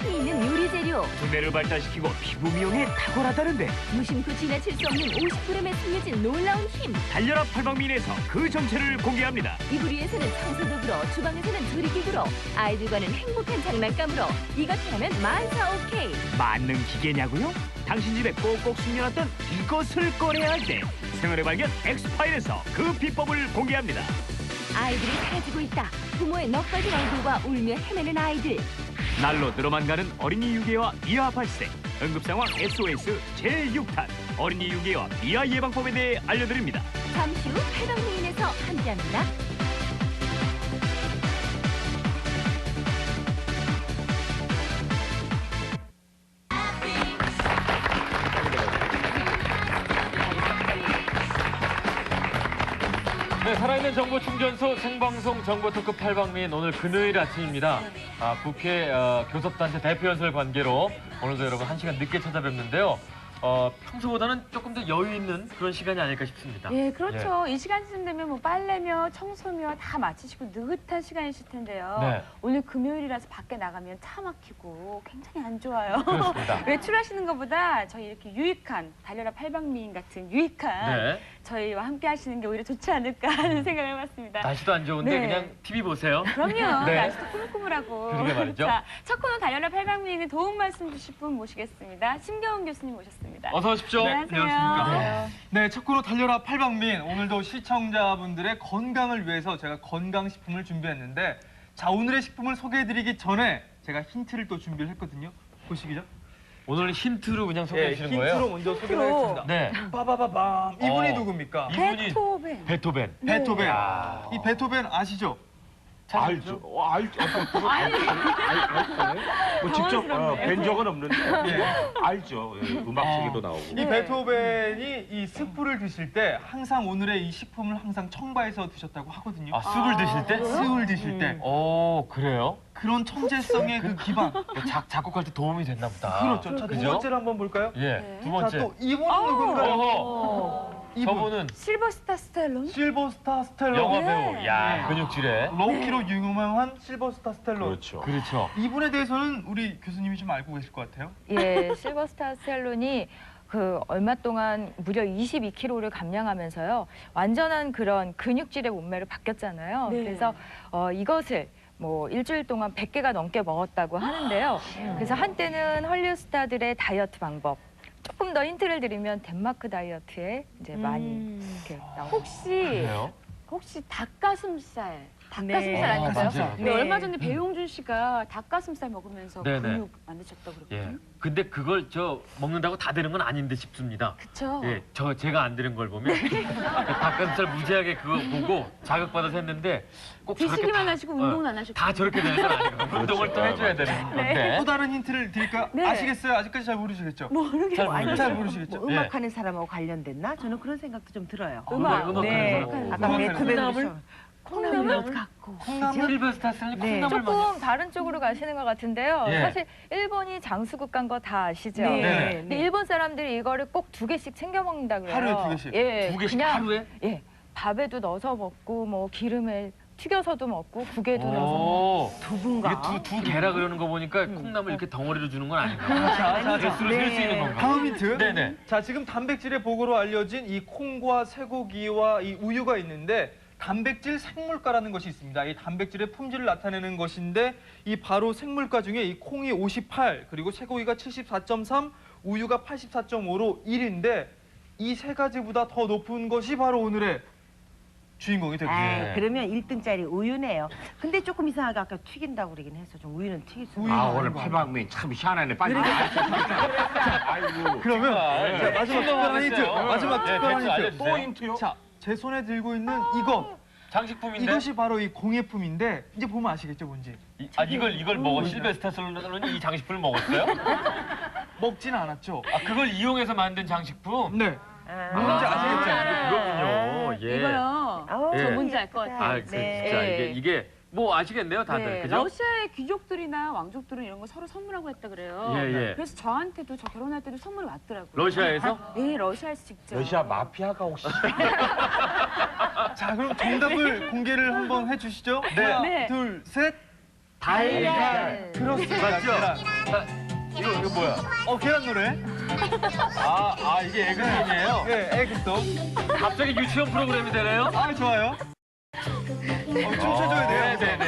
힘 있는 요리 재료. 두뇌를 발달시키고 피부 미용에 탁월하다는데 무심코 지나칠 수 없는 50g에 숨겨진 놀라운 힘. 달려라 팔방미인에서 그 정체를 공개합니다. 이불 위에서는 청소도구로, 주방에서는 조리기구로, 아이들과는 행복한 장난감으로 이것 하나면 만사 오케이. 만능 기계냐고요? 당신 집에 꼭꼭 숨겨놨던 이것을 꺼내야 할 때 생활의 발견 엑스파일에서 그 비법을 공개합니다. 아이들이 사라지고 있다. 부모의 넉가진 얼굴과 울며 헤매는 아이들. 날로 늘어만 가는 어린이 유괴와 미아 발생, 응급상황 SOS 제6탄, 어린이 유괴와 미아 예방법에 대해 알려드립니다. 잠시 후 팔방미인에서 함께합니다. 네, 살아있는 정보 충전소 생방송 정보 토크 팔방미인 오늘 금요일 아침입니다. 국회 교섭단체 대표연설 관계로 오늘도 여러분 1시간 늦게 찾아뵙는데요. 평소보다는 조금 더 여유 있는 그런 시간이 아닐까 싶습니다. 예, 그렇죠. 이 시간쯤 되면 뭐 빨래며 청소며 다 마치시고 느긋한 시간이실 텐데요. 네. 오늘 금요일이라서 밖에 나가면 차 막히고 굉장히 안 좋아요. 그렇습니다. 외출하시는 것보다 저희 이렇게 유익한 달려라 팔방미인 같은 유익한 네. 저희와 함께 하시는 게 오히려 좋지 않을까 하는 생각을 해봤습니다. 날씨도 안 좋은데 네. 그냥 TV 보세요. 그럼요. 네. 날씨도 꾸물꾸물하고. 그러게 말이죠. 자, 첫 코너 달려라 팔방미인에 도움 말씀 주실 분 모시겠습니다. 심경훈 교수님 모셨습니다. 어서 오십시오. 안녕하세요. 안녕하십니까. 네, 첫 코너 달려라 팔방미인. 오늘도 시청자분들의 건강을 위해서 제가 건강식품을 준비했는데, 자, 오늘의 식품을 소개해드리기 전에 제가 힌트를 또 준비를 했거든요. 보시기죠? 오늘 힌트로 그냥 소개해 주시는 힌트로 거예요? 먼저 소개를 하겠습니다. 네. 빠바바밤. 이분이 누굽니까? 이분이 베토벤. 베토벤. 베토벤. 야. 이 베토벤 아시죠? 알죠. 알죠. 뭐 직접 뵌 적은 없는데 알죠. 예, 음악 책에도 나오고. 이 베토벤이 이 스프를 드실 때 항상 오늘의 이 식품을 항상 첨가해서 드셨다고 하거든요. 술을 드실 때? 술을 드실 때. 오, 그래요? 그런 천재성의 그 기반. 작곡할 때 도움이 됐나 보다. 그렇죠. 자, 두 그죠? 번째를 한번 볼까요? 예, 두 자, 번째. 또 이분은 누군가요? 어허. 이분. 저분은 실버스타 스텔론? 실버스타 스텔론. 영화 네. 배우. 야, 네. 근육질에. 로키로 유명한 실버스타 스텔론. 그렇죠. 그렇죠. 이분에 대해서는 우리 교수님이 좀 알고 계실 것 같아요. 예, 실버스타 스텔론이 얼마 동안 무려 22kg를 감량하면서요. 완전한 그런 근육질의 몸매로 바뀌었잖아요. 네. 그래서 이것을 뭐 일주일 동안 100개가 넘게 먹었다고 하는데요. 그래서 한때는 헐리우드 스타들의 다이어트 방법. 조금 더 힌트를 드리면 덴마크 다이어트에 이제 많이 이렇게 나오고. 혹시 닭가슴살 네. 아닌가요? 맞아요. 네. 얼마 전에 배용준 씨가 닭가슴살 먹으면서 네네. 근육 만드셨다고 예. 그러거든요. 근데 그걸 먹는다고 다 되는 건 아닌데 싶습니다. 그쵸? 예, 제가 안 되는 걸 보면 닭가슴살 무지하게 그거 보고 자극받아서 했는데 꼭 저렇게 드시기만 다- 하시고 운동은 안 하셨고. 다 저렇게 되는 건 아니고 운동을 또 해줘야 되는 건데. 또 다른 힌트를 드릴까요? 네. 아시겠어요? 아직까지 잘 모르시겠죠? 잘 모르겠어요. 잘 모르시겠죠? 뭐 예. 음악하는 사람하고 관련됐나? 저는 그런 생각도 좀 들어요. 음악. 네. 아까 음악하는 베토벤을 콩나물? 갖고 콩나물? 실버스타 스텔론이 네. 콩나물 먹 조금 다른 쪽으로 가시는 것 같은데요. 예. 사실 일본이 장수국 간 거 다 아시죠? 네. 근데 일본 사람들이 이거를 꼭 2개씩 챙겨 먹는다 그래요. 하루에 2개씩? 예, 2개씩 그냥 하루에? 예, 밥에도 넣어서 먹고 뭐 기름에 튀겨서도 먹고 국에도 넣어서 먹고. 오. 두부인가? 이게 두 개라 그러는 거 보니까 콩나물 이렇게 덩어리로 주는 건 아닌가? 자. 개수로 셀 수 있는 건가? 다음 힌트. 네네. 자, 지금 단백질의 보고로 알려진 이 콩과 쇠고기와 이 우유가 있는데 단백질 생물가라는 것이 있습니다. 이 단백질의 품질을 나타내는 것인데 이 바로 생물가 중에 이 콩이 58, 그리고 쇠고기가 74.3, 우유가 84.5로 1인데 이 세 가지보다 더 높은 것이 바로 오늘의 주인공이 되고 아, 네. 그러면 1등짜리 우유네요. 근데 조금 이상하게 아까 튀긴다고 그러긴 했어. 좀 우유는 튀길 수 우유. 있어. 아 오늘 팔방미 참 희한하네. 빨리. 아이고. 그러면 자, 마지막 특별한 힌트. 해주세요. 마지막 네, 특별한 대충 힌트. 알려주세요. 또 힌트요? 자, 제 손에 들고 있는 이것. 장식품인데? 이것이 바로 이 공예품인데 이제 보면 아시겠죠, 뭔지. 이걸 먹어? 실베스타 스텔론이 이 장식품을 먹었어요? 먹진 않았죠. 그걸 이용해서 만든 장식품? 네. 뭔지 아시겠죠? 그렇군요. 예. 이거요. 아우, 예. 저 뭔지 알 것 같아요. 진짜 네. 이게 뭐 아시겠네요, 다들. 네, 그죠? 러시아의 귀족들이나 왕족들은 이런 거 서로 선물하고 했다 그래요. 예, 예. 그래서 저한테도 저 결혼할 때도 선물이 왔더라고요. 러시아에서? 네, 러시아에서 직접. 러시아 마피아가 혹시 자, 그럼 정답을 공개를 한번 해주시죠. 하나, 네. 둘, 셋. 달걀. 그렇습니다. 맞죠? 계란. 이거 뭐야? 계란 노래? 이게 에그송이에요? 네, 에그송. 갑자기 유치원 프로그램이 되나요? 좋아요. 춤춰줘야 돼요. 네네네.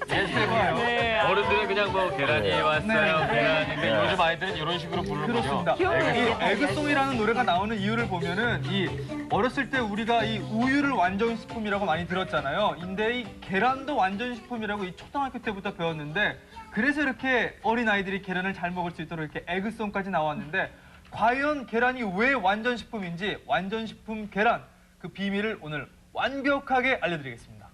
이게 좋아요. 어른들은 그냥 뭐 계란이 왔어요. 계란인데 요즘 아이들은 이런 식으로 부르는군요. 그렇습니다. 이 에그송이라는 노래가 나오는 이유를 보면은 이 어렸을 때 우리가 이 우유를 완전식품이라고 많이 들었잖아요. 근데 이 계란도 완전식품이라고 이 초등학교 때부터 배웠는데 그래서 이렇게 어린 아이들이 계란을 잘 먹을 수 있도록 이렇게 에그송까지 나왔는데 과연 계란이 왜 완전식품인지 완전식품 계란 그 비밀을 오늘 완벽하게 알려드리겠습니다.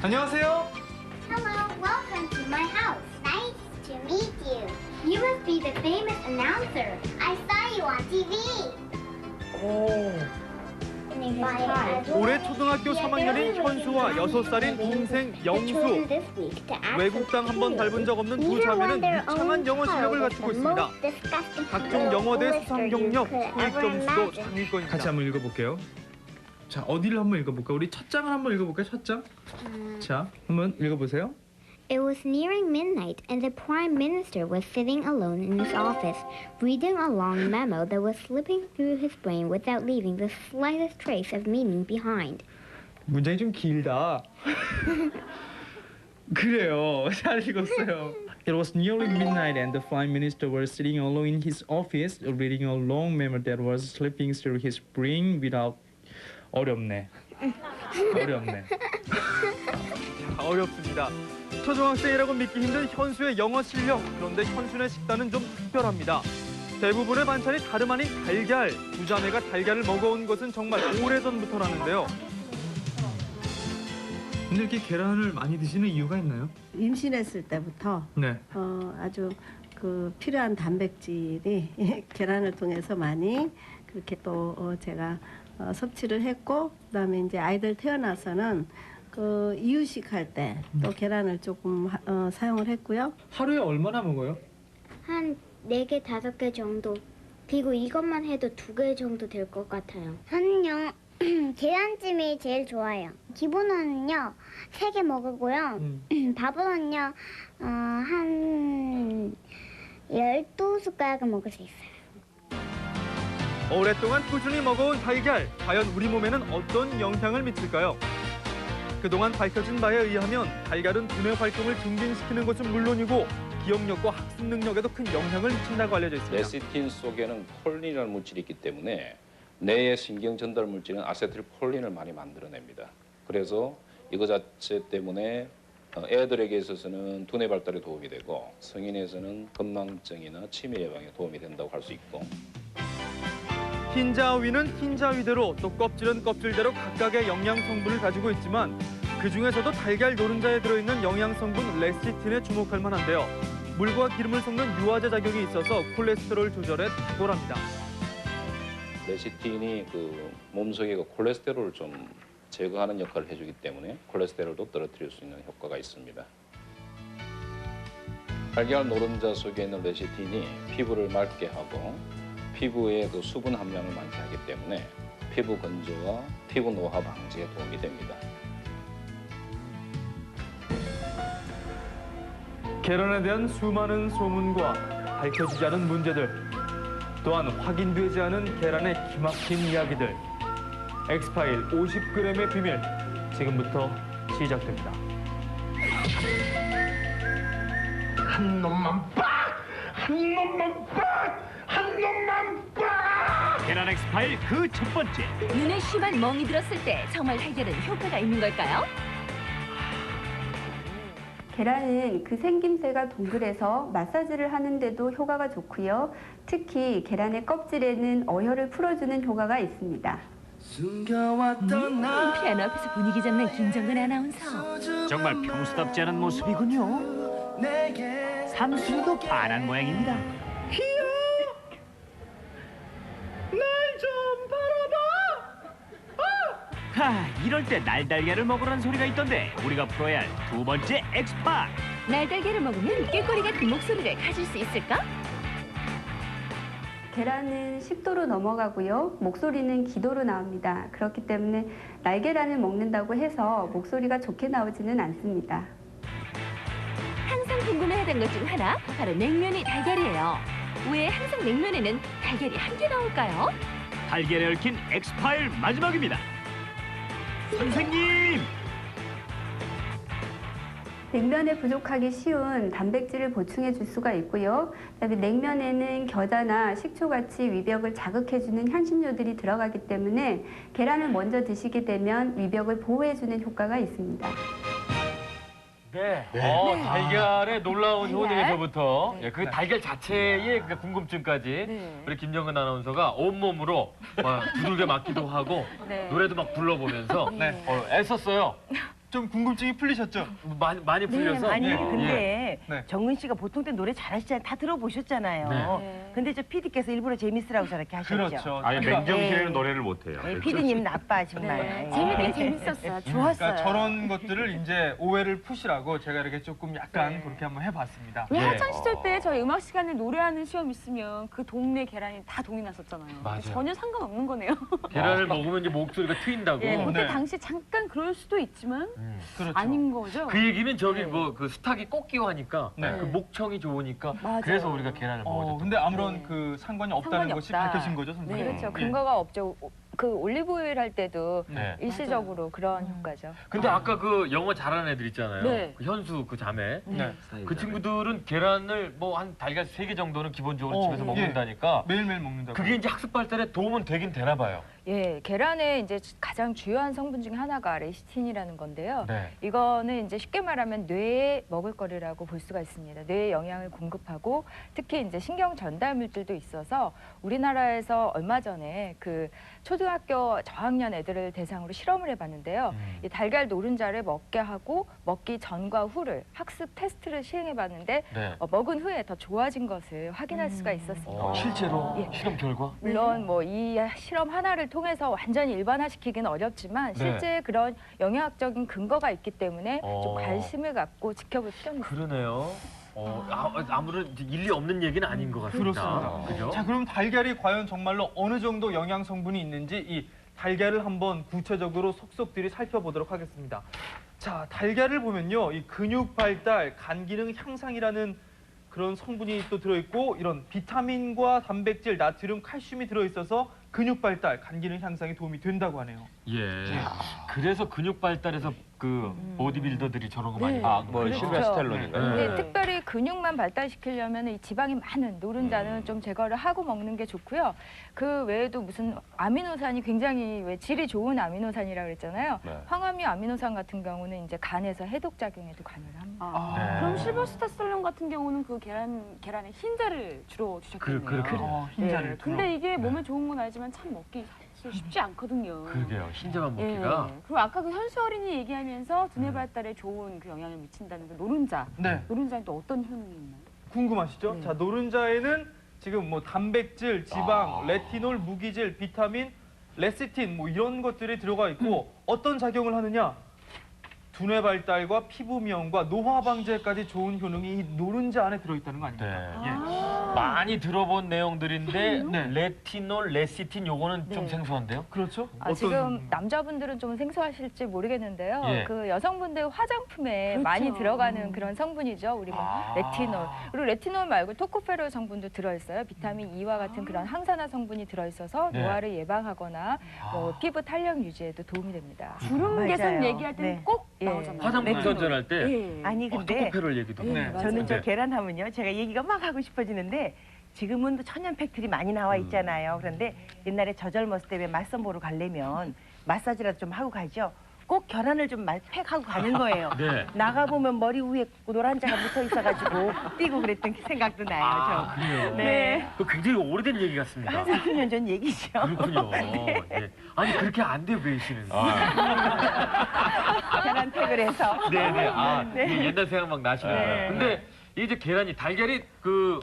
안녕하세요. Hello, welcome to my house. Nice to meet you. You must be the famous announcer. I saw you on TV. 올해 초등학교 3학년인 현수와 6살인 동생 영수. 외국당 한 번 밟은 적 없는 두 자매는 유창한 영어 실력을 갖추고 있습니다. 각종 영어대 수상 경력, 토익 점수도 상위권입니다. 같이 한번 읽어볼게요. 자, 어디를 한번 읽어볼까요? 우리 첫 장을 한번 읽어볼까요? 첫 장. 자, 한번 읽어보세요. It was nearing midnight, and the Prime Minister was sitting alone in his office, reading a long memo that was slipping through his brain without leaving the slightest trace of meaning behind. 문장이 좀 길다. 그래요. 잘 읽었어요. It was nearly midnight and the Prime Minister was sitting alone in his office, reading a long memo that was slipping through his brain without... 어렵네. 어렵습니다. 초등학생이라고 믿기 힘든 현수의 영어 실력. 그런데 현수의 식단은 좀 특별합니다. 대부분의 반찬이 다름 아닌 달걀. 두 자매가 달걀을 먹어온 것은 정말 오래전부터라는데요. 근데 이렇게 계란을 많이 드시는 이유가 있나요? 임신했을 때부터 네. 아주 그 필요한 단백질이 계란을 통해서 많이 그렇게 또 제가 섭취를 했고, 그다음에 이제 아이들 태어나서는 그 이유식 할 때 또 계란을 조금 사용을 했고요. 하루에 얼마나 먹어요? 한 4개, 5개 정도. 그리고 이것만 해도 2개 정도 될 것 같아요. 저는요, 계란찜이 제일 좋아요. 기본은요, 3개 먹고요. 밥은요, 한 12숟가락은 먹을 수 있어요. 오랫동안 꾸준히 먹어온 달걀, 과연 우리 몸에는 어떤 영향을 미칠까요? 그동안 밝혀진 바에 의하면 달걀은 두뇌 활동을 증진시키는 것은 물론이고 기억력과 학습 능력에도 큰 영향을 미친다고 알려져 있습니다. 레시틴 속에는 콜린이라는 물질이 있기 때문에 뇌의 신경 전달 물질은 아세틸콜린을 많이 만들어냅니다. 그래서 이거 자체 때문에 애들에게 있어서는 두뇌 발달에 도움이 되고 성인에서는 건망증이나 치매 예방에 도움이 된다고 할 수 있고, 흰자위는 흰자위대로 또 껍질은 껍질대로 각각의 영양 성분을 가지고 있지만 그 중에서도 달걀 노른자에 들어있는 영양 성분 레시틴에 주목할 만한데요. 물과 기름을 섞는 유화제 작용이 있어서 콜레스테롤 조절에 탁월합니다. 레시틴이 그 몸속의 그 콜레스테롤을 좀 제거하는 역할을 해주기 때문에 콜레스테롤도 떨어뜨릴 수 있는 효과가 있습니다. 달걀 노른자 속에 있는 레시틴이 피부를 맑게 하고 피부의 그 수분 함량을 많게 하기 때문에 피부 건조와 피부 노화 방지에 도움이 됩니다. 계란에 대한 수많은 소문과 밝혀지지 않은 문제들, 또한 확인되지 않은 계란의 기막힌 이야기들. 엑스파일 50g의 비밀, 지금부터 시작됩니다. 한 놈만 빡! 한 놈만 빡! 한 놈만 빡! 계란 엑스파일 그 첫 번째. 눈에 심한 멍이 들었을 때 정말 달걀은 효과가 있는 걸까요? 계란은 그 생김새가 동그래서 마사지를 하는데도 효과가 좋고요. 특히 계란의 껍질에는 어혈을 풀어주는 효과가 있습니다. 피아노 앞에서 분위기 잡는 김정근 아나운서. 정말 평소답지 않은 모습이군요. 삼순이도 반한 모양입니다. 이럴 때 날달걀을 먹으라는 소리가 있던데 우리가 풀어야 할 두 번째 엑스파일. 날달걀을 먹으면 꾀꼬리 같은 목소리를 가질 수 있을까? 계란은 식도로 넘어가고요. 목소리는 기도로 나옵니다. 그렇기 때문에 날계란을 먹는다고 해서 목소리가 좋게 나오지는 않습니다. 항상 궁금해하던 것 중 하나, 바로 냉면이 달걀이에요. 왜 항상 냉면에는 달걀이 한 개 나올까요? 달걀에 얽힌 엑스파일 마지막입니다. 선생님! 냉면에 부족하기 쉬운 단백질을 보충해 줄 수가 있고요. 그다음에 냉면에는 겨자나 식초같이 위벽을 자극해주는 향신료들이 들어가기 때문에 계란을 먼저 드시게 되면 위벽을 보호해주는 효과가 있습니다. 네. 달걀의 놀라운 달걀? 효능에서부터 네. 그 달걀 자체의 그 궁금증까지 우리 김정은 아나운서가 온몸으로 막 두들겨 맞기도 하고 네. 노래도 막 불러보면서 네. 애썼어요. 좀 궁금증이 풀리셨죠? 많이 풀려서. 아니 예. 근데 네. 정은 씨가 보통 때 노래 잘하시잖아요. 다 들어보셨잖아요. 네. 근데 저 PD께서 일부러 재밌으라고 저렇게 하셨죠. 그렇죠. 아니 그러니까, 맹정씨는 노래를 못해요. 네, PD님 나빠 정말. 네. 재밌긴 재밌었어요. 좋았어요. 그러니까 저런 것들을 이제 오해를 푸시라고 제가 이렇게 조금 약간 네. 그렇게 한번 해봤습니다. 왜 예. 학창 시절 때 저희 음악 시간에 노래하는 시험 있으면 그 동네 계란이 다 동이 났었잖아요. 맞아요. 전혀 상관없는 거네요. 계란을 먹으면 이제 목소리가 트인다고. 예, 그때 네. 당시 잠깐 그럴 수도 있지만 그렇죠. 아닌 거죠. 그 얘기는 저기 네. 뭐 그 스탁이 꺾이고 하니까 네. 그 목청이 좋으니까 맞아요. 그래서 우리가 계란을 먹어줬던 근데 아무런 네. 그 상관이 없다는 상관이 것이 없다. 밝혀진 거죠, 선생님? 네. 그렇죠. 예. 근거가 없죠. 그 올리브오일 할 때도 네. 일시적으로 그런 효과죠. 근데 아까 그 영어 잘하는 애들 있잖아요. 네. 그 현수 그 자매. 네. 그 친구들은 계란을 뭐 한 달걀 3개 정도는 기본적으로 집에서 예. 먹는다니까 매일매일 먹는다고. 그게 이제 학습 발달에 도움은 되긴 되나 봐요. 예, 계란의 이제 가장 주요한 성분 중에 하나가 레시틴이라는 건데요. 네. 이거는 이제 쉽게 말하면 뇌의 먹을거리라고 볼 수가 있습니다. 뇌에 영양을 공급하고 특히 이제 신경 전달 물질도 있어서 우리나라에서 얼마 전에 그 초등학교 저학년 애들을 대상으로 실험을 해봤는데요. 이 달걀 노른자를 먹게 하고 먹기 전과 후를 학습 테스트를 시행해봤는데 네. 먹은 후에 더 좋아진 것을 확인할 수가 있었습니다. 실제로 예. 실험 결과? 물론 뭐 이 실험 하나를 통해서 완전히 일반화시키기는 어렵지만 네. 실제 그런 영양학적인 근거가 있기 때문에 어. 좀 관심을 갖고 지켜볼 필요는 있습니다. 그러네요. 아무런 일리 없는 얘기는 아닌 것 같습니다. 그렇습니다. 그죠? 자, 그럼 달걀이 과연 정말로 어느 정도 영양 성분이 있는지 이 달걀을 한번 구체적으로 속속들이 살펴보도록 하겠습니다. 자, 달걀을 보면요, 이 근육 발달, 간 기능 향상이라는 그런 성분이 또 들어있고 이런 비타민과 단백질, 나트륨, 칼슘이 들어있어서 근육 발달, 간 기능 향상에 도움이 된다고 하네요. 예. 그래서 근육 발달에서 그 보디빌더들이 저런 거 많이 네. 먹는 뭐 거예요. 실베스텔론인가요? 네. 근데 특별히 근육만 발달시키려면 이 지방이 많은 노른자는 좀 제거를 하고 먹는 게 좋고요. 그 외에도 무슨 아미노산이 굉장히 왜 질이 좋은 아미노산이라고 그랬잖아요. 네. 황화뮤 아미노산 같은 경우는 이제 간에서 해독 작용에도 관여를 합니다. 네. 그럼 실버스타솔론 같은 경우는 그 계란의 흰자를 주로 주셨겠네요. 흰자를. 근데 이게 몸에 좋은 건 알지만 참 먹기 사실 쉽지 않거든요. 그러게요. 흰자만 예. 먹기가. 그리고 아까 그 현수 어린이 얘기하면서 두뇌 발달에 좋은 그 영향을 미친다는 그 노른자. 네. 노른자는 또 어떤 효능이 있나요? 궁금하시죠? 네. 자, 노른자에는 지금 뭐 단백질, 지방, 레티놀, 무기질, 비타민, 레시틴 뭐 이런 것들이 들어가 있고 어떤 작용을 하느냐? 두뇌 발달과 피부 미용과 노화 방제까지 좋은 효능이 이 노른자 안에 들어있다는 거 아닙니까? 네. 예. 많이 들어본 내용들인데 네. 레티놀, 레시틴 요거는 좀 네. 생소한데요? 그렇죠? 지금 남자분들은 좀 생소하실지 모르겠는데요. 예. 그 여성분들 화장품에 그렇죠. 많이 들어가는 그런 성분이죠. 우리가 레티놀. 그리고 레티놀 말고 토코페롤 성분도 들어있어요. 비타민 E와 같은 그런 항산화 성분이 들어있어서 네. 노화를 예방하거나 뭐 아. 피부 탄력 유지에도 도움이 됩니다. 주름 맞아요. 개선 얘기할 때는 네. 꼭 예. 나오잖아요. 화장품 레티놀. 선전할 때 예. 아니 근데 토코페롤 얘기도. 네. 하고. 저는 저 네. 계란 하면요. 제가 얘기가 막 하고 싶어지는데 지금은 또 천연 팩트리 많이 나와 있잖아요. 그런데 옛날에 저 젊었을 때 왜 맞선 보러 가려면 마사지라도 좀 하고 가죠. 꼭 계란을 좀 팩하고 가는 거예요. 네. 나가보면 머리 위에 노란자가 붙어 있어가지고 뛰고 그랬던 생각도 나요. 아, 저. 그래요? 네. 그 굉장히 오래된 얘기 같습니다. 한 30년 전 얘기죠. 그렇군요. 예. 아니 그렇게 안 돼요, 베이 씨는. 계란 팩을 해서. 네네. 아, 네. 옛날 생각 막 나시네요. 네. 근데 이제 계란이 달걀이 그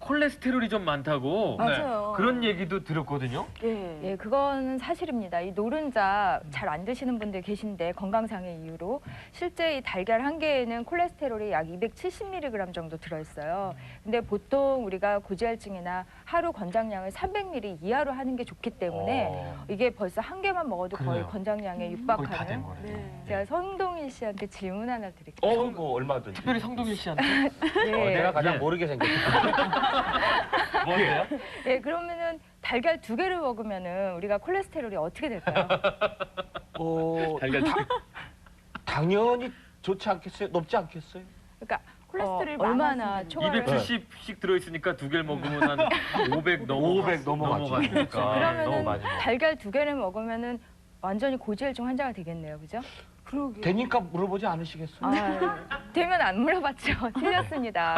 콜레스테롤이 좀 많다고 맞아요. 그런 얘기도 들었거든요. 예, 그거는 사실입니다. 이 노른자 잘 안 드시는 분들 계신데 건강상의 이유로 실제 이 달걀 한 개에는 콜레스테롤이 약 270mg 정도 들어있어요. 근데 보통 우리가 고지혈증이나 하루 권장량을 300ml 이하로 하는 게 좋기 때문에 이게 벌써 한 개만 먹어도 거의 그래요. 권장량에 거의 다 된 육박하는. 거네. 제가 성동일 씨한테 질문 하나 드릴게요. 뭐 얼마든지. 특별히 성동일 씨한테 네. 내가 가장 예. 모르게 생겼어. 뭐예요? 예, 그러면은 달걀 2개를 먹으면은 우리가 콜레스테롤이 어떻게 될까요? 달걀 당연히 좋지 않겠어요? 높지 않겠어요? 그러니까 콜레스테롤이 얼마나 많아지면. 초과를 270씩 들어있으니까 2개를 먹으면 한 500 500 넘어가죠. 넘어가니까 너무 그러면은 많이 먹어. 달걀 2개를 먹으면은 완전히 고지혈증 환자가 되겠네요, 그죠? 그러게. 되니까 물어보지 않으시겠어요? 되면 안 물어봤죠. 틀렸습니다.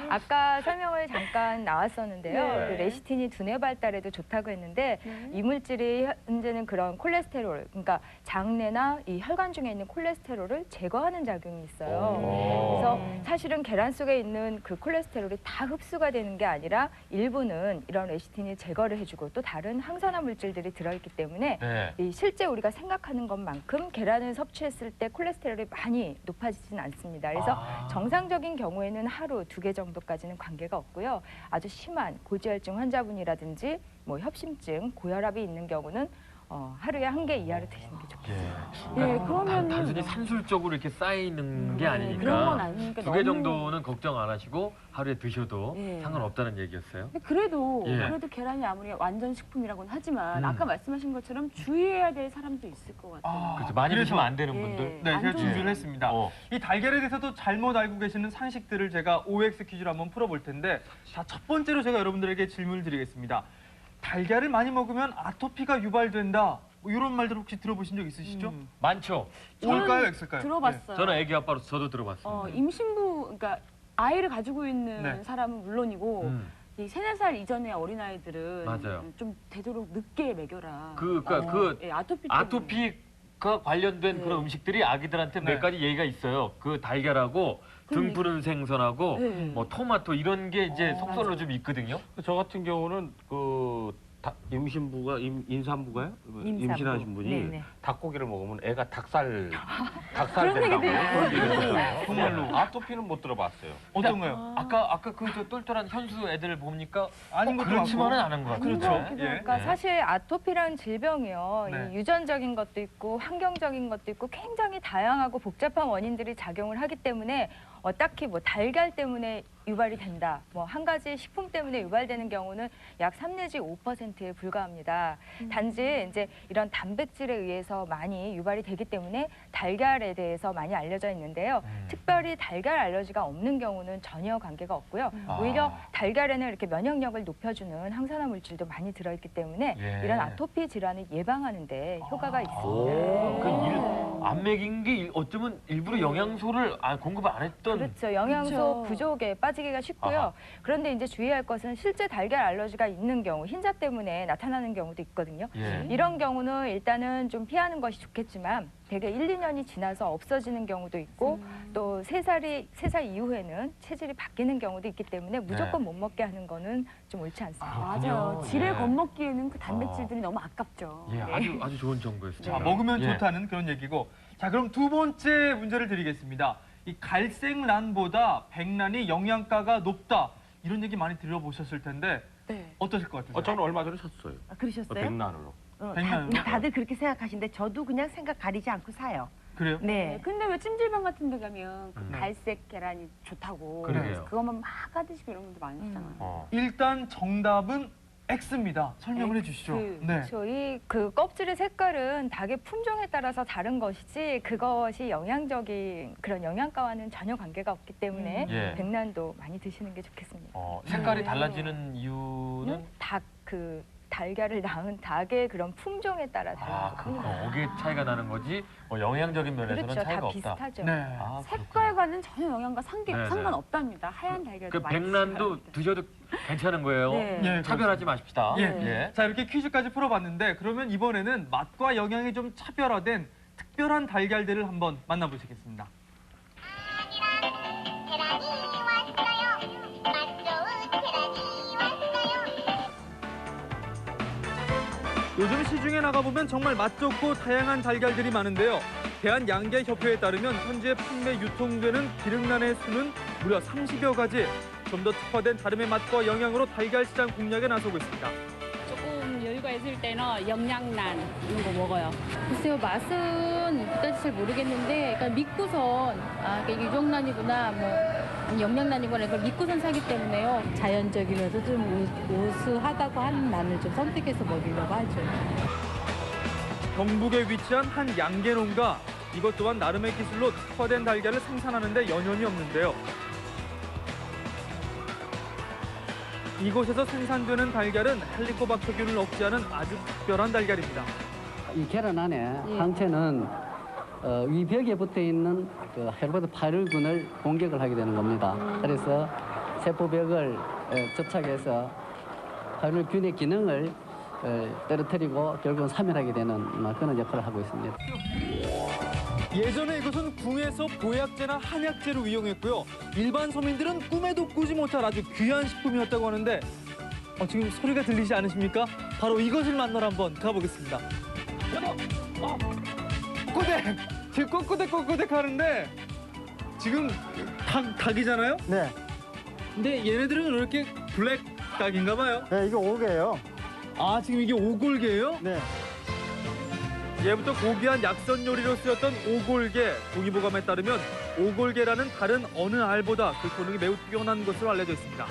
아까 설명을 잠깐 나왔었는데요. 네. 그 레시틴이 두뇌 발달에도 좋다고 했는데 이 물질이 현재는 그런 콜레스테롤, 그러니까 장내나 이 혈관 중에 있는 콜레스테롤을 제거하는 작용이 있어요. 그래서 사실은 계란 속에 있는 그 콜레스테롤이 다 흡수가 되는 게 아니라 일부는 이런 레시틴이 제거를 해주고 또 다른 항산화 물질들이 들어있기 때문에 네. 이 실제 우리가 생각하는 것만큼 계란을 섭취했을 때 콜레스테롤이 많이 높아지진 않습니다. 그래서 정상적인 경우에는 하루 2개 정도까지는 관계가 없고요. 아주 심한 고지혈증 환자분이라든지 뭐 협심증, 고혈압이 있는 경우는 하루에 1개 이하로 드시는 게 좋겠습니다. 예, 그러면 단순히 산술적으로 이렇게 쌓이는 게 아니니까 그런 건 아니니까 2개 정도는 걱정 안 하시고 하루에 드셔도 예. 상관없다는 얘기였어요. 그래도 예. 그래도 계란이 아무리 완전 식품이라고는 하지만 아까 말씀하신 것처럼 주의해야 될 사람도 있을 것 같아요. 그렇죠. 많이 그래서- 드시면 안 되는 예. 분들. 네, 안 제가 좋은 준비를 했습니다. 이 달걀에 대해서도 잘못 알고 계시는 상식들을 제가 OX 퀴즈로 한번 풀어볼 텐데, 자, 첫 번째로 제가 여러분들에게 질문을 드리겠습니다. 달걀을 많이 먹으면 아토피가 유발된다. 뭐 이런 말들 혹시 들어보신 적 있으시죠? 많죠. O일까요, X일까요? 들어봤어요. 저는 애기 아빠로서 저도 들어봤습니다. 임신부, 그러니까 아이를 가지고 있는 네. 사람은 물론이고 음. 이 3-4살 이전의 어린아이들은 맞아요. 좀 되도록 늦게 먹여라. 그 아토피 때문에. 아토피가 관련된 네. 그런 음식들이 아기들한테 네. 몇 가지 예의가 있어요. 그 달걀하고 등 푸른 생선하고 네. 뭐 토마토 이런 게 이제 속설로 좀 있거든요. 저 같은 경우는 임신부가 임산부가요? 임신하신 분이 네네. 닭고기를 먹으면 애가 닭살 그런 얘기도 된다고 있어요. 그런 얘기를 했어요. 정말로. 아토피는 못 들어봤어요. 어떤가요? 아까 그 저 똘똘한 현수 애들 보니까 아닌 것도 그렇지만은 많고. 않은 것 같아요. 그렇죠. 그래서 예. 그러니까 네. 사실 아토피라는 질병이요. 네. 이 유전적인 것도 있고 환경적인 것도 있고 굉장히 다양하고 복잡한 원인들이 작용을 하기 때문에 딱히 뭐 달걀 때문에 유발이 된다. 뭐 한 가지 식품 때문에 유발되는 경우는 약 3 내지 5%에 불과합니다. 단지 이제 이런 단백질에 의해서 많이 유발이 되기 때문에 달걀에 대해서 많이 알려져 있는데요. 특별히 달걀 알러지가 없는 경우는 전혀 관계가 없고요. 오히려 달걀에는 이렇게 면역력을 높여주는 항산화 물질도 많이 들어있기 때문에 예. 이런 아토피 질환을 예방하는 데 효과가 있습니다. 안 먹인 게 어쩌면 일부러 영양소를 공급 안 했던 그렇죠. 영양소 그렇죠. 부족에 빠지기가 쉽고요. 아하. 그런데 이제 주의할 것은 실제 달걀 알러지가 있는 경우, 흰자 때문에 나타나는 경우도 있거든요. 예. 이런 경우는 일단은 좀 피하는 것이 좋겠지만 대개 1, 2년이 지나서 없어지는 경우도 있고 또 3살 이후에는 체질이 바뀌는 경우도 있기 때문에 무조건 못 먹게 하는 거는 좀 옳지 않습니다. 맞아요. 지를 예. 겁먹기에는 그 단백질들이 너무 아깝죠. 예, 아주 좋은 정보였습니다. 자, 먹으면 예. 좋다는 그런 얘기고. 자, 그럼 두 번째 문제를 드리겠습니다. 이 갈색란보다 백란이 영양가가 높다. 이런 얘기 많이 들어보셨을 텐데 네. 어떠실 것 같으세요? 저는 얼마 전에 샀어요. 그러셨어요? 백란으로. 백란으로? 다들 그렇게 생각하시는데 저도 그냥 생각 가리지 않고 사요. 그래요? 네. 근데 왜 찜질방 같은 데 가면 그 갈색 계란이 좋다고 그러게요. 그것만 막 까드시고 이런 분들 많으시잖아요. 일단 정답은 X입니다. 설명을 해주시죠. X. 네. 저희 그 껍질의 색깔은 닭의 품종에 따라서 다른 것이지 그것이 영양적인 그런 영양가와는 전혀 관계가 없기 때문에 예. 백란도 많이 드시는 게 좋겠습니다. 색깔이 달라지는 이유는 달걀을 낳은 닭의 그런 품종에 따라 달라요. 거기에 차이가 나는 거지 뭐 영양적인 면에서는 그렇죠. 차이가 다 없다. 비슷하죠. 네. 색깔과는 전혀 영양과 네, 상관없답니다. 하얀 달걀도 그 많이 백란도 드셔야 드셔도 괜찮은 거예요. 네. 예, 차별하지 마십시다. 예. 자, 이렇게 퀴즈까지 풀어봤는데 그러면 이번에는 맛과 영양이 좀 차별화된 특별한 달걀들을 한번 만나보시겠습니다. 계란이 왔어요. 요즘 시중에 나가보면 정말 맛 좋고 다양한 달걀들이 많은데요. 대한양계협회에 따르면 현재 판매 유통되는 기름란의 수는 무려 30여 가지. 좀 더 특화된 다름의 맛과 영양으로 달걀 시장 공략에 나서고 있습니다. 조금 여유가 있을 때는 영양란 이런 거 먹어요. 글쎄요, 맛은 그다지 잘 모르겠는데, 그러니까 믿고선 이게 유정란이구나, 뭐 영양란이구나 이걸 믿고선 사기 때문에요. 자연적이면서 좀 우수하다고 하는 난을 좀 선택해서 먹이려고 하죠. 경북에 위치한 한 양계 농가. 이것 또한 나름의 기술로 특화된 달걀을 생산하는 데 연연이 없는데요. 이곳에서 생산되는 달걀은 헬리코박터균을 억제하는 아주 특별한 달걀입니다. 이 계란 안에 항체는 위벽에 붙어 있는 그 헬리코박터 8일균을 공격을 하게 되는 겁니다. 그래서 세포벽을 접착해서 8일균의 기능을 떨어뜨리고 결국은 사멸하게 되는 그런 역할을 하고 있습니다. 예전에 이것은 궁에서 보약제나 한약재로 이용했고요. 일반 서민들은 꿈에도 꾸지 못할 아주 귀한 식품이었다고 하는데 지금 소리가 들리지 않으십니까? 바로 이것을 만나러 한번 가보겠습니다. 꼬꼬댁! 지금 꼬꼬댁 하는데 지금 닭이잖아요? 네. 근데 얘네들은 왜 이렇게 블랙 닭인가 봐요? 네, 이게 오골계예요. 아, 지금 이게 오골계예요? 네. 예부터 고귀한 약선 요리로 쓰였던 오골계. 동의보감에 따르면 오골계라는 다른 어느 알보다 그 효능이 매우 뛰어난 것으로 알려져 있습니다.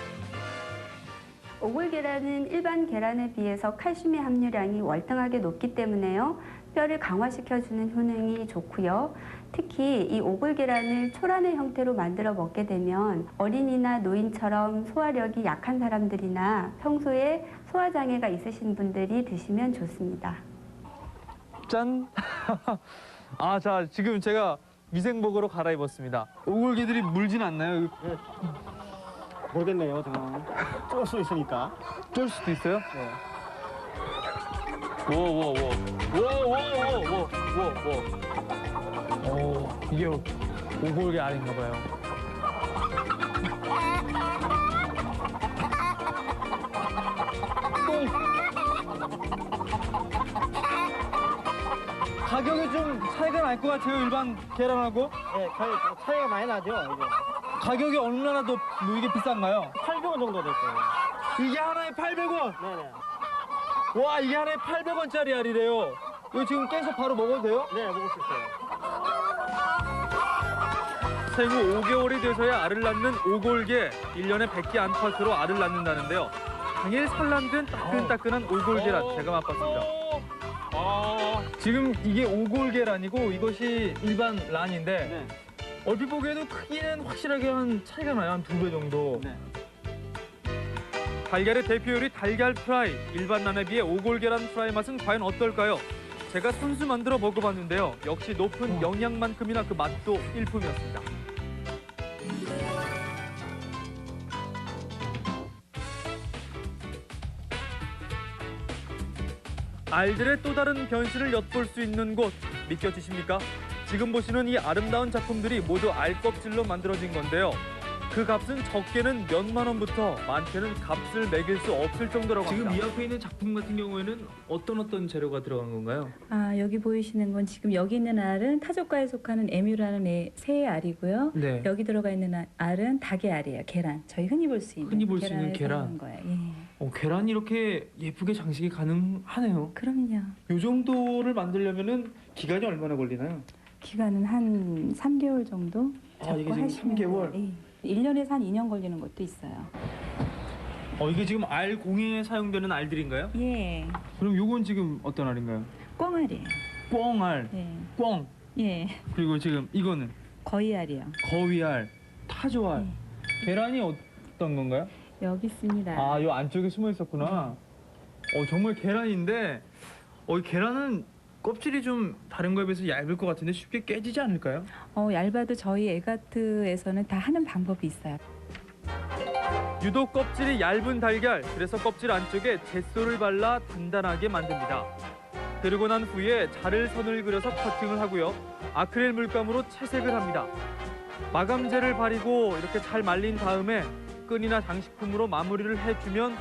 오골계란은 일반 계란에 비해서 칼슘의 함유량이 월등하게 높기 때문에요. 뼈를 강화시켜주는 효능이 좋고요. 특히 이 오골계란을 초란의 형태로 만들어 먹게 되면 어린이나 노인처럼 소화력이 약한 사람들이나 평소에 소화장애가 있으신 분들이 드시면 좋습니다. 짠! 아, 자, 지금 제가 위생복으로 갈아입었습니다. 오골개들이 물진 않나요? 네. 모르겠네요, 정말. 쫄 수 있으니까. 쫄 수도 있어요? 네. 오, 이게 오골개 알인가 봐요. 가격이 좀 차이가 날 것 같아요, 일반 계란하고? 네, 차이가 많이 나죠, 이게. 가격이 얼마나 더 이게 비싼가요? 800원 정도 될 거예요. 이게 하나에 800원? 네네. 와, 이게 하나에 800원짜리 알이래요. 이거 지금 깨서 바로 먹어도 돼요? 네, 먹을 수 있어요. 생후 5개월이 돼서야 알을 낳는 오골개. 1년에 100개 안팎으로 알을 낳는다는데요. 당일 산란된 따끈따끈한 오골계란 제가 맛봤습니다. 지금 이게 오골계란이고 이것이 일반 란인데 얼핏 보기에도 크기는 확실하게 한 차이가 나요. 한 2배 정도. 달걀의 대표 요리 달걀 프라이. 일반 란에 비해 오골계란 프라이 맛은 과연 어떨까요? 제가 손수 만들어 먹어봤는데요. 역시 높은 영양만큼이나 그 맛도 일품이었습니다. 알들의 또 다른 변신을 엿볼 수 있는 곳 믿겨지십니까? 지금 보시는 이 아름다운 작품들이 모두 알 껍질로 만들어진 건데요. 그 값은 적게는 몇만 원부터 많게는 값을 매길 수 없을 정도라고 합니다. 지금 이 앞에 있는 작품 같은 경우에는 어떤 재료가 들어간 건가요? 아, 여기 보이시는 건 지금 여기 있는 알은 타조과에 속하는 에뮤라는 새의 알이고요. 네. 여기 들어가 있는 알은 닭의 알이에요. 계란. 저희 흔히 볼 수 있는 계란. 거예요. 예. 계란이 이렇게 예쁘게 장식이 가능하네요. 그럼요. 이 정도를 만들려면은 기간이 얼마나 걸리나요? 기간은 한 3개월 정도 잡고 이게 지금 하시면 3개월? 예. 1년에서 한 2년 걸리는 것도 있어요. 이게 지금 알 공예에 사용되는 알들인가요? 예. 그럼 요건 지금 어떤 알인가요? 꽁알이에요. 꽁알. 예. 꽁. 예. 그리고 지금 이거는 거위알이요. 거위알, 타조알. 계란이 어떤 건가요? 여기 있습니다. 아, 요 안쪽에 숨어 있었구나. 정말 계란인데 이 계란은 껍질이 좀 다른 거에 비해서 얇을 것 같은데 쉽게 깨지지 않을까요? 얇아도 저희 에가트에서는 다 하는 방법이 있어요. 유독 껍질이 얇은 달걀, 그래서 껍질 안쪽에 젯소를 발라 단단하게 만듭니다. 그러고 난 후에 자를 선을 그려서 커팅을 하고요. 아크릴 물감으로 채색을 합니다. 마감제를 바르고 이렇게 잘 말린 다음에 끈이나 장식품으로 마무리를 해주면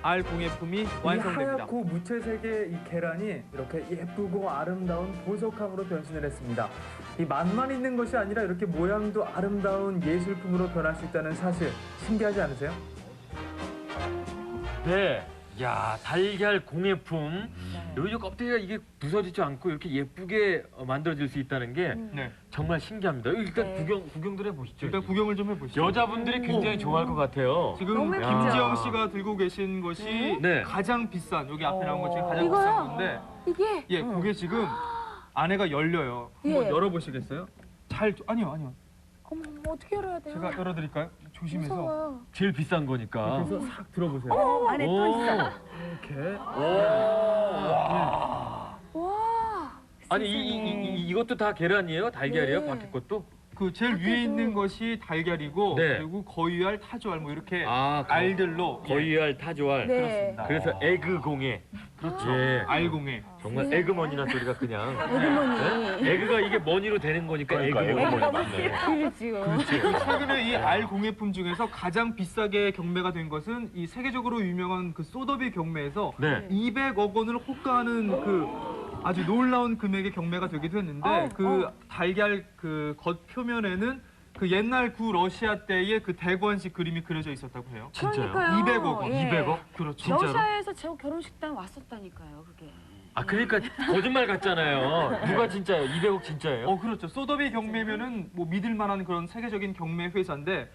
알 공예품이 완성됩니다. 이 하얗고 무채색의 이 계란이 이렇게 예쁘고 아름다운 보석함으로 변신을 했습니다. 이 맛만 있는 것이 아니라 이렇게 모양도 아름다운 예술품으로 변할 수 있다는 사실 신기하지 않으세요? 네. 야, 달걀 공예품. 여기 껍데기가 이게 부서지지 않고 이렇게 예쁘게 만들어질 수 있다는 게 정말 신기합니다. 일단 구경들 해보시죠. 일단 구경을 좀 해보시죠. 여자분들이 굉장히 좋아할 것 같아요. 지금 김지영 씨가 들고 계신 것이 가장 비싼, 여기 앞에 나온 것 중에 가장 비싼 건데 이게? 예, 그게 지금 안에가 열려요. 한번 열어보시겠어요? 아니요. 어머, 어떻게 열어야 돼요? 제가 열어드릴까요? 조심해서. 무서워요. 제일 비싼 거니까. 그래서 싹 들어보세요. 안에 또 있어. 이렇게. 와. 아니 이것도 다 계란이에요? 달걀이에요? 밖에 것도? 그 제일 위에 있는 것이 달걀이고 네. 그리고 거위알, 타조알 뭐 이렇게 아, 알들로 거위알, 타조알. 그렇습니다. 그래서 에그 공예. 그렇죠. 예. 알공예. 정말 에그머니란 소리가 그냥. 에그머니. 네? 에그가 이게 머니로 되는 거니까 에그머니 맞네. 그렇지요. 최근에 이 알 공예품 중에서 가장 비싸게 경매가 된 것은 이 세계적으로 유명한 그 소더비 경매에서 200억 원을 호가하는 그 아주 놀라운 금액의 경매가 되기도 했는데 그 달걀 그 겉 표면에는 그 옛날 구 러시아 때의 그 대관식 그림이 그려져 있었다고 해요. 진짜요? 200억 원. 200억? 그렇죠. 진짜로? 러시아에서 저 결혼식당 왔었다니까요, 그게. 아 그러니까 거짓말 같잖아요. 누가 진짜예요? 200억 진짜예요? 그렇죠. 소더비 경매면은 뭐 믿을 만한 그런 세계적인 경매 회사인데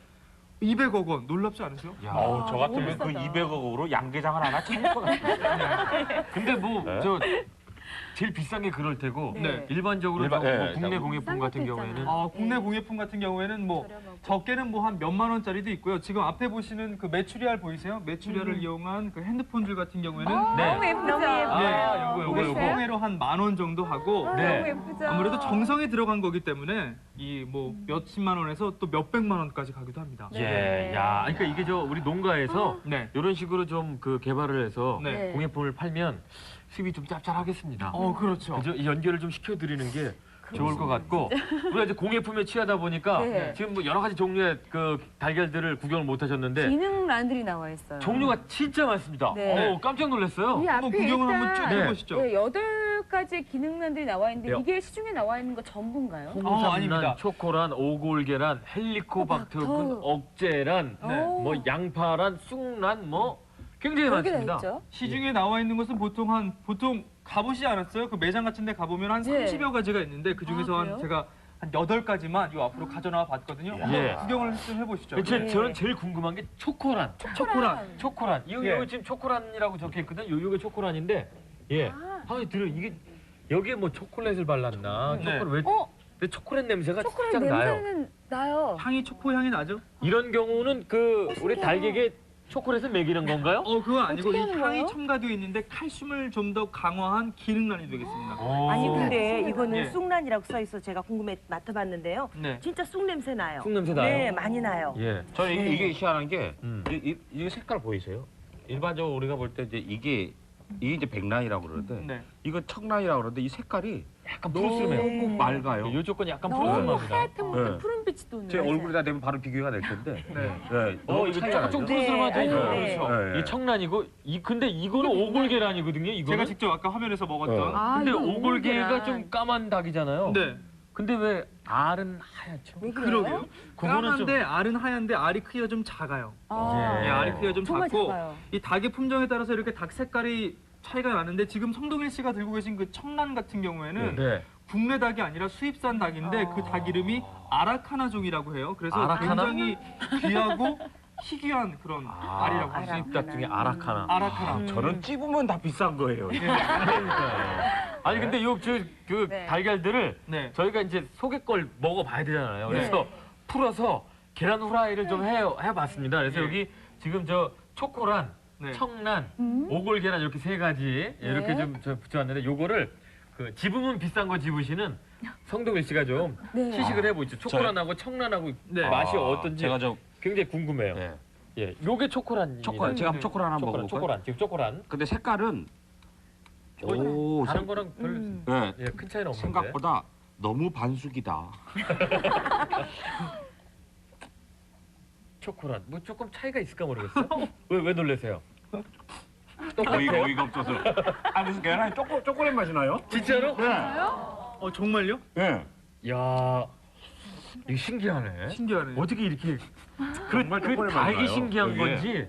200억 원 놀랍지 않으세요? 저 같으면 그 200억으로 양계장을 하나 차릴 것 같아요. 근데 뭐 저 제일 비싼 게 그럴 테고 일반적으로 뭐 국내 공예품 같은 경우에는 국내 공예품 같은 경우에는 뭐 적게는 뭐 한 몇만 원짜리도 있고요. 지금 앞에 보시는 그 메추리알 보이세요? 메추리알을 이용한 그 핸드폰들 같은 경우에는 너무 예쁘죠? 요거 소매로 한 10,000원 정도 하고 너무 예쁘죠? 아무래도 정성이 들어간 거기 때문에 이 뭐 몇십만 원에서 또 몇백만 원까지 가기도 합니다. 예, 야, 그러니까 이게 저 우리 농가에서 이런 식으로 좀 그 개발을 해서 공예품을 팔면 수입이 좀 짭짤하겠습니다. 그렇죠. 그죠? 이 연결을 좀 시켜드리는 게 좋을 것 같고 우리가 이제 공예품에 취하다 보니까 지금 뭐 여러 가지 종류의 그 달걀들을 구경을 못 하셨는데 기능란들이 나와 있어요. 종류가 진짜 많습니다. 깜짝 놀랐어요. 이 앞에 구경을 한번 쭉 해보시죠. 8가지 기능란들이 나와 있는데 네. 이게 시중에 나와 있는 거 전부인가요? 홍삼란, 초코란, 오골계란, 헬리코박터군, 억제란, 뭐 양파란, 쑥란, 뭐 굉장히 많습니다. 시중에 나와 있는 것은 보통 가보시지 않았어요? 그 매장 같은 데 가보면 한 30여 가지가 있는데 그중에서 제가 한 8가지만 요 앞으로 가져나와 봤거든요. 구경을 좀 해보시죠. 저는 제일 궁금한 게 초코란. 이거 지금 초코란이라고 적혀 있거든. 요게 초코란인데 이게 여기에 뭐 초콜릿을 발랐나? 근데 초콜릿 냄새가 살짝 나요. 냄새는 나요. 향이 초코 향이 나죠? 이런 경우는 그 우리 달걀에 초콜릿을 먹이는 건가요? 그거 아니고 이 향이 첨가되어 있는데 칼슘을 좀 더 강화한 기능란이 되겠습니다. 아니 근데 이거는 쑥란이라고 써 있어 제가 궁금해 맡아봤는데요. 진짜 쑥 냄새 나요. 쑥 냄새 나요? 네, 많이 나요. 저는 이게 희한한 게 이게 색깔 보이세요? 일반적으로 우리가 볼 때 이게 이제 백란이라고 그러는데 이거 청란이라고 그러는데 이 색깔이 약간 푸르스름해요. 맑아요. 이쪽 건 약간 너무 푸르스름합니다. 하얗게 푸른빛이 도는. 제 얼굴에다 대면 바로 비교가 될 텐데. 이거 차이가 좀 푸르스름하죠. 그렇죠. 이 청란이고 근데 이거는 오골계란이거든요. 이거는 제가 직접 아까 화면에서 먹었던. 근데 오골계가 좀 까만 닭이잖아요. 근데 왜 알은 하얗죠? 그러게요. 까만데 알은 하얀데 알이 크기가 좀 작아요. 알이 크기가 좀 작고 이 닭의 품종에 따라서 이렇게 닭 색깔이 차이가 나는데 지금 성동일 씨가 들고 계신 그 청란 같은 경우에는 국내 닭이 아니라 수입산 닭인데 그 닭 이름이 아라카나종이라고 해요. 그래서 굉장히 귀하고 희귀한 그런 알이라고 합니다. 수입 닭 중에 아라카나. 저는 찝으면 다 비싼 거예요. 아니 근데 그 달걀들을 저희가 이제 속에 걸 먹어봐야 되잖아요. 그래서 풀어서 계란 후라이를 좀 해봤습니다. 그래서 여기 지금 저 초코란, 청란, 오골계란 이렇게 3가지 이렇게 좀 붙여왔는데 요거를 그 집으면 비싼 거 집으시는 성동일 씨가 좀 시식을 해보시죠. 초코란하고 청란하고 맛이 어떤지 제가 굉장히 궁금해요. 요게 초코란. 제가 한번 초코란 한번 먹어볼까요? 지금 초코란. 근데 색깔은 다른 거랑 별 큰 차이는 없는데 생각보다 너무 반숙이다. 초코란 뭐 조금 차이가 있을까 모르겠어요. 왜 놀라세요? 어이가 없어서. 아 무슨 계란이 초콜릿 맛이 나요? 진짜로? 네. 정말요? 네. 야, 이거 신기하네. 신기하네. 어떻게 이렇게 정말 그 초콜릿 닭이 맛나요, 신기한 그게. 건지.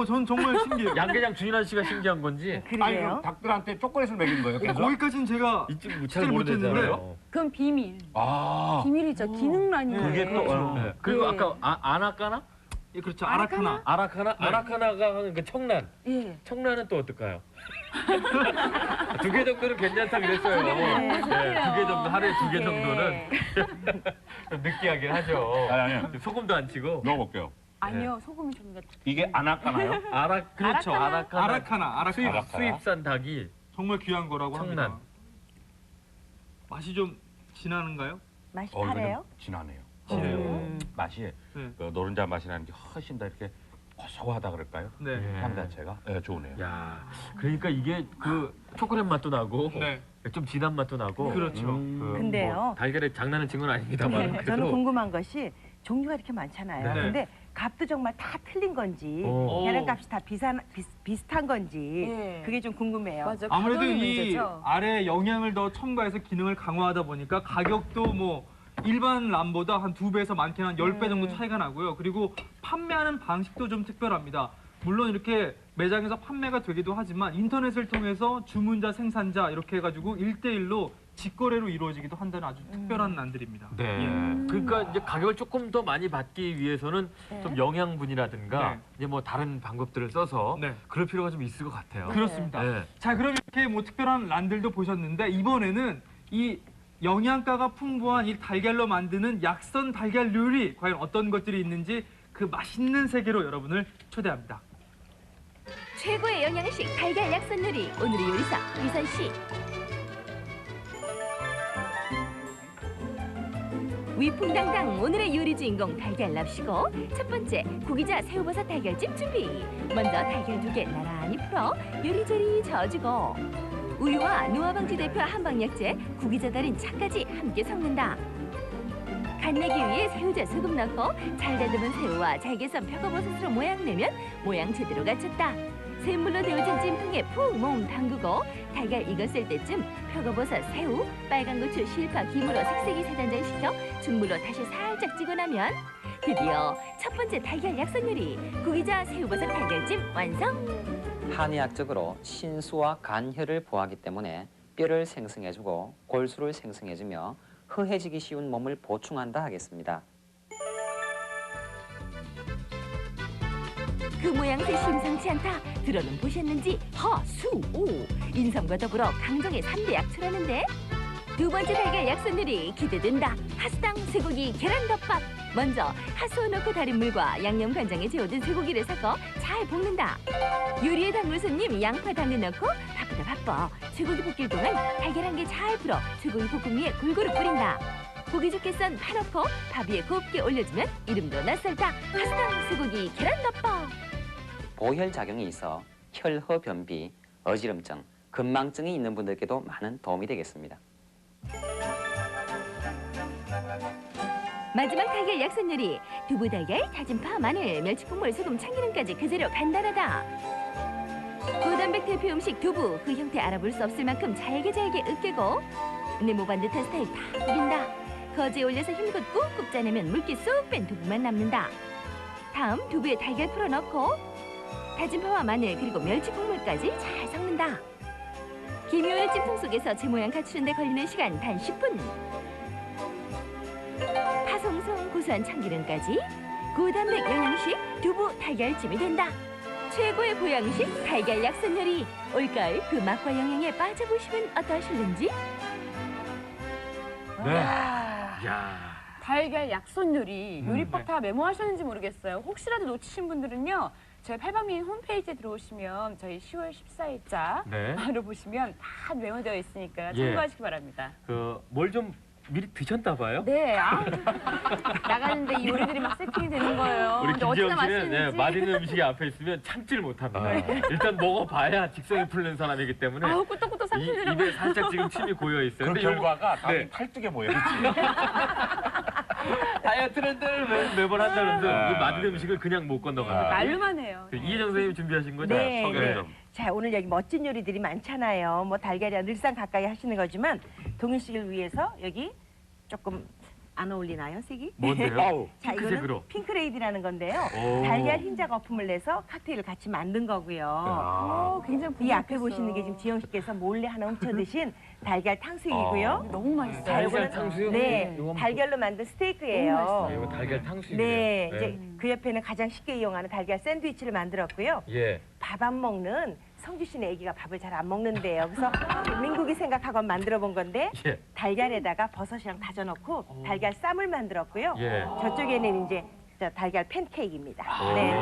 전 정말 신기해요. 양계장 준인환 씨가 신기한 건지. 아니 그럼 닭들한테 초콜릿을 먹인 거예요? 계속? 거기까지는 제가 잘 모르겠는데. 그건 비밀. 아. 비밀이죠. 기능란이. 그게 또 네. 그리고 네. 아까 아나까나? 예, 그렇죠. 아라카나. 아라카나가 하는 그 청란. 예. 청란은 또 어떨까요? 2개 정도는 괜찮다 그랬어요. 네, 좋네요. 2개 정도 하루에 2개 네. 정도는 좀 느끼하긴 하죠. 아니. 소금도 안 치고. 넣어볼게요. 아니요, 소금이 좀 더. 이게 아나까나요? 그렇죠. 아라카나. 수입산 닭이 정말 귀한 거라고 청란. 합니다. 맛이 좀 진하는가요? 맛이 이거 파래요? 진하네요. 진해요. 맛이 그 노른자 맛이 나는 게 훨씬 더 이렇게 고소하다 그럴까요? 네. 향 자체가 좋네요. 야, 그러니까 이게 그 초콜릿 맛도 나고 네. 좀 진한 맛도 나고. 그렇죠. 근데요. 뭐 달걀에 장난을 친 건 아닙니다만. 네, 저는 궁금한 것이 종류가 이렇게 많잖아요. 네. 근데 값도 정말 다 틀린 건지 오. 계란값이 다 비슷한 건지 네. 그게 좀 궁금해요. 맞아. 아무래도 가격이 이 문제죠. 아래 영양을 더 첨가해서 기능을 강화하다 보니까 가격도 뭐 일반 람보다 한 2배에서 많게는 한 10배 정도 차이가 나고요. 그리고 판매하는 방식도 좀 특별합니다. 물론 이렇게 매장에서 판매가 되기도 하지만 인터넷을 통해서 주문자, 생산자 이렇게 해가지고 1대1로 직거래로 이루어지기도 한다는 아주 특별한 난들입니다. 네. 예. 그러니까 이제 가격을 조금 더 많이 받기 위해서는 좀 영양분이라든가 네. 이제 뭐 다른 방법들을 써서 네. 그럴 필요가 좀 있을 것 같아요. 그렇습니다. 네. 자, 그럼 이렇게 뭐 특별한 란들도 보셨는데 이번에는 이 영양가가 풍부한 이 달걀로 만드는 약선 달걀 요리 과연 어떤 것들이 있는지 그 맛있는 세계로 여러분을 초대합니다. 최고의 영양식 달걀 약선 요리. 오늘의 요리사 위선 씨. 위풍당당 오늘의 요리 주인공 달걀 납시고 첫 번째 구기자 새우버섯 달걀찜 준비. 먼저 달걀 2개 나란히 풀어 요리조리 저어주고 우유와 노화방지 대표 한방약재 구기자 달인 차까지 함께 섞는다. 간 내기 위해 새우젓 소금 넣고 잘 다듬은 새우와 잘게 썬 표고버섯으로 모양 내면 모양 제대로 갖췄다. 샘물로 데워진 찜통에 푹 몸 담그고 달걀 익었을 때쯤 표고버섯, 새우, 빨간 고추, 실파, 김으로 색색이 세단장시켜 중물로 다시 살짝 찌고 나면 드디어 첫 번째 달걀 약선 요리 구기자 새우버섯 달걀찜 완성! 한의학적으로 신수와 간혈을 보하기 때문에 뼈를 생성해주고 골수를 생성해주며 허해지기 쉬운 몸을 보충한다 하겠습니다. 그 모양새 심상치 않다. 들어는 보셨는지 허수오 인삼과 더불어 강정의 3대 약초라는데 두 번째 달걀 약선 요리 기대된다. 하수당 쇠고기 계란덮밥. 먼저 하수 넣고 달인 물과 양념 간장에 재워둔 쇠고기를 섞어 잘 볶는다. 요리에 담글 손님 양파 당근 넣고 바빠. 쇠고기 볶일 동안 달걀 한 개 잘 풀어 쇠고기 볶음 위에 골고루 뿌린다. 고기 좋게 썬 파 넣고 밥 위에 곱게 올려주면 이름도 낯설다. 하수당 쇠고기 계란덮밥. 보혈작용이 있어 혈허 변비, 어지럼증, 근망증이 있는 분들께도 많은 도움이 되겠습니다. 마지막 달걀 약선 요리 두부 달걀, 다진 파, 마늘, 멸치 국물, 소금, 참기름까지 그 재료 간단하다. 고단백 대표 음식 두부 그 형태 알아볼 수 없을 만큼 잘게 으깨고 네모반 듯한 스타일 다 부린다. 거지에 올려서 힘껏 꾹꾹 짜내면 물기 쏙 뺀 두부만 남는다. 다음 두부에 달걀 풀어 넣고 다진 파와 마늘 그리고 멸치 국물까지 잘 섞는다. 기묘한 찜통 속에서 제 모양 갖추는 데 걸리는 시간 단 10분. 파송송 고소한 참기름까지 고단백 영양식 두부 달걀찜이 된다. 최고의 보양식 달걀 약선 요리. 올가을 그 맛과 영양에 빠져보시면 어떠실는지? 네. 야. 달걀 약선 요리. 요리법 다 메모하셨는지 모르겠어요. 혹시라도 놓치신 분들은요. 저희 팔방미인 홈페이지에 들어오시면 저희 10월 14일자 로 보시면 다 메모되어 있으니까 참고하시기 바랍니다. 뭘 좀 미리 드셨나 봐요? 네. 나가는데 이 요리들이 막 세팅이 되는 거예요. 우리 근데 김지영 어찌나 씨는 맛있는지. 맛있는 음식이 앞에 있으면 참지를 못합니다. 일단 먹어봐야 직성이 풀리는 사람이기 때문에 아우 꾸덕꾸덕 삼키더라고요. 입에 살짝 지금 침이 고여 있어요. 그 근데 결과가 다리 팔뚝에 모여 있지. 다이어트를 늘 매번 한다는데 이 맛있는 음식을 그냥 못 건너가요. 말로만 해요. 이혜정 선생님 준비하신 거죠? 네, 소개 네. 좀. 자, 오늘 여기 멋진 요리들이 많잖아요. 뭐 달걀이야 늘상 가까이 하시는 거지만 동일 씨를 위해서 여기 조금 안 어울리나요, 색이? 뭔데요? 자, 이거는 핑크색으로. 핑크레이디라는 건데요. 오. 달걀 흰자 거품을 내서 칵테일을 같이 만든 거고요. 굉장히 이 앞에 보시는 게 지금 지영 씨께서 몰래 하나 훔쳐 드신 달걀 탕수육이고요. 너무 맛있어요. 자, 달걀 이거는 탕수육? 네, 이거 달걀로 만든 스테이크예요. 이거 달걀 탕수육이에요. 네, 이제 그 옆에는 가장 쉽게 이용하는 달걀 샌드위치를 만들었고요. 예. 밥 안 먹는 성주 씨네 애기가 밥을 잘 안 먹는데요. 그래서 민국이 생각하고 만들어 본 건데 예. 달걀에다가 버섯이랑 다져 넣고 달걀 쌈을 만들었고요. 예. 저쪽에는 이제 저 달걀 팬케이크입니다. 네.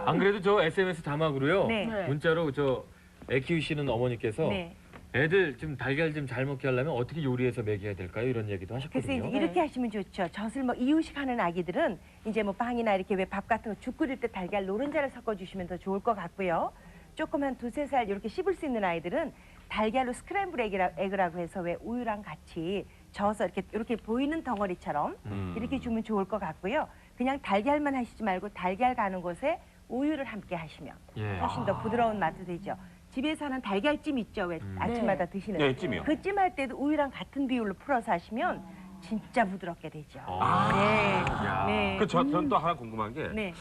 안 그래도 저 SMS 자막으로요. 네. 문자로 저 애 키우시는 어머니께서 네. 애들 좀 달걀 좀 잘 먹게 하려면 어떻게 요리해서 먹여야 될까요? 이런 얘기도 그래서 하셨거든요. 이제 이렇게 하시면 좋죠. 젖을 뭐 이유식 하는 아기들은 이제 뭐 빵이나 이렇게 왜 밥 같은 거 죽 끓일 때 달걀 노른자를 섞어주시면 더 좋을 것 같고요. 조금 한 2~3살 이렇게 씹을 수 있는 아이들은 달걀로 스크램블 에그라고 해서 왜 우유랑 같이 저어서 이렇게 보이는 덩어리처럼 이렇게 주면 좋을 것 같고요. 그냥 달걀만 하시지 말고 달걀 가는 곳에 우유를 함께 하시면 예. 훨씬 더 부드러운 맛도 되죠. 집에서 하는 달걀찜 있죠? 왜 아침마다 드시는 네, 찜이요. 그 찜 할 때도 우유랑 같은 비율로 풀어서 하시면 진짜 부드럽게 되죠. 야. 네. 전 또 하나 궁금한 게 네.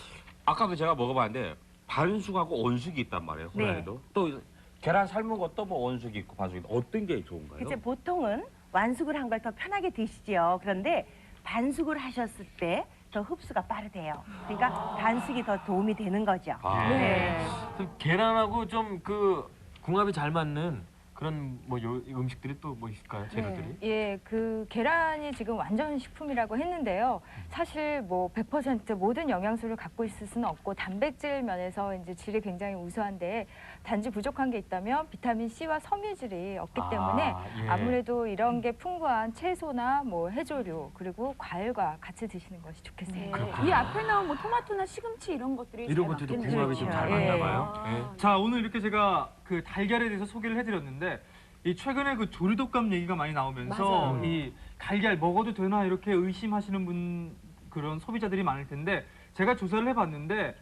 아까도 제가 먹어봤는데 반숙하고 온숙이 있단 말이에요. 네. 호랑이도. 또 계란 삶은 것도 뭐 온숙이 있고 반숙이 있고 어떤 게 좋은가요? 이제 보통은 완숙을 한 걸 더 편하게 드시죠. 그런데 반숙을 하셨을 때 더 흡수가 빠르대요. 그러니까 반숙이 더 도움이 되는 거죠. 네. 그럼 계란하고 좀 그 궁합이 잘 맞는 그런 뭐 음식들이 또 뭐 있을까요? 재료들이? 예, 그 계란이 지금 완전 식품이라고 했는데요. 사실 뭐 100% 모든 영양소를 갖고 있을 수는 없고 단백질 면에서 이제 질이 굉장히 우수한데 단지 부족한 게 있다면 비타민 C와 섬유질이 없기 때문에 예. 아무래도 이런 게 풍부한 채소나 뭐 해조류 그리고 과일과 같이 드시는 것이 좋겠어요. 이 앞에 나온 뭐 토마토나 시금치 이런 것들이 이런 것들도 궁합이 좀 잘 맞나 봐요. 자, 오늘 이렇게 제가 그 달걀에 대해서 소개를 해드렸는데 이 최근에 그 조리독감 얘기가 많이 나오면서 맞아요. 이 달걀 먹어도 되나 이렇게 의심하시는 분 그런 소비자들이 많을 텐데 제가 조사를 해봤는데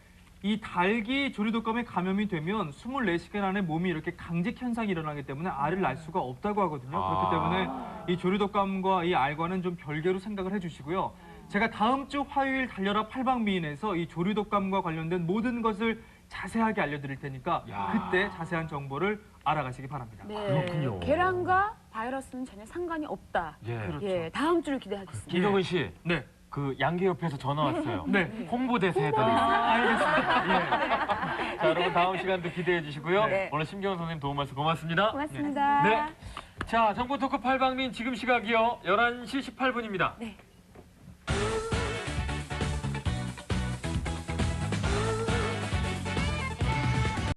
이 닭이 조리독감에 감염이 되면 24시간 안에 몸이 이렇게 강직 현상이 일어나기 때문에 알을 낳을 수가 없다고 하거든요. 그렇기 때문에 이 조리독감과 이 알과는 좀 별개로 생각을 해주시고요. 제가 다음 주 화요일 달려라 팔방미인에서 이 조리독감과 관련된 모든 것을 자세하게 알려드릴 테니까 그때 자세한 정보를 알아가시기 바랍니다. 네. 그렇군요. 계란과 바이러스는 전혀 상관이 없다. 예. 그렇죠. 예, 다음 주를 기대하겠습니다. 김정은 씨. 네. 그 양계협회에서 전화 왔어요. 네. 홍보대사 해달라고. 알겠습니다. 자, 여러분 다음 시간도 기대해 주시고요. 네. 오늘 심경원 선생님 도움 말씀 고맙습니다. 고맙습니다. 네. 자, 정보 토크 팔방민 지금 시각이요. 11시 18분입니다. 네.